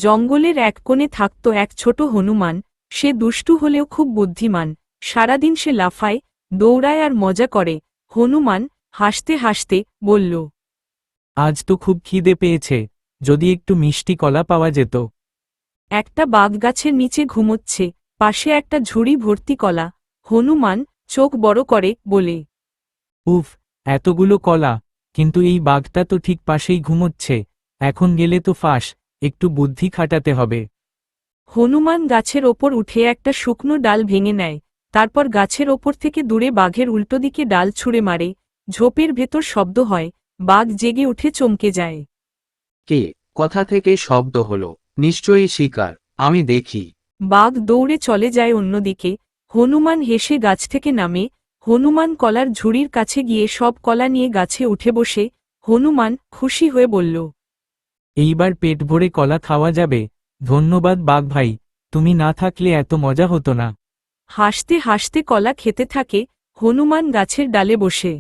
জঙ্গলের এক কোণে থাকত এক ছোট হনুমান। সে দুষ্টু হলেও খুব বুদ্ধিমান। সারাদিন সে লাফায়, দৌড়ায় আর মজা করে। হনুমান হাসতে হাসতে বলল, আজ তো খুব খিদে পেয়েছে, যদি একটু মিষ্টি কলা পাওয়া যেত। একটা বাঘ গাছের নিচে ঘুমোচ্ছে, পাশে একটা ঝুড়ি ভর্তি কলা। হনুমান চোখ বড় করে বলে, উফ, এতগুলো কলা, কিন্তু এই বাঘটা তো ঠিক পাশেই ঘুমোচ্ছে। এখন গেলে তো ফাঁস, একটু বুদ্ধি খাটাতে হবে। হনুমান গাছের ওপর উঠে একটা শুকনো ডাল ভেঙে নেয়। তারপর গাছের ওপর থেকে দূরে বাঘের উল্টো দিকে ডাল ছুঁড়ে মারে। ঝোপের ভেতর শব্দ হয়, বাঘ জেগে উঠে চমকে যায়। কে? কোথা থেকে শব্দ হলো? নিশ্চয়ই শিকার, আমি দেখি। বাঘ দৌড়ে চলে যায় অন্যদিকে। হনুমান হেসে গাছ থেকে নামে। হনুমান কলার ঝুড়ির কাছে গিয়ে সব কলা নিয়ে গাছে উঠে বসে। হনুমান খুশি হয়ে বলল, এইবার পেট ভরে কলা খাওয়া যাবে। ধন্যবাদ বাঘ ভাই, তুমি না থাকলে এত মজা হতো না। হাসতে হাসতে কলা খেতে থাকে। হনুমান গাছের ডালে বসে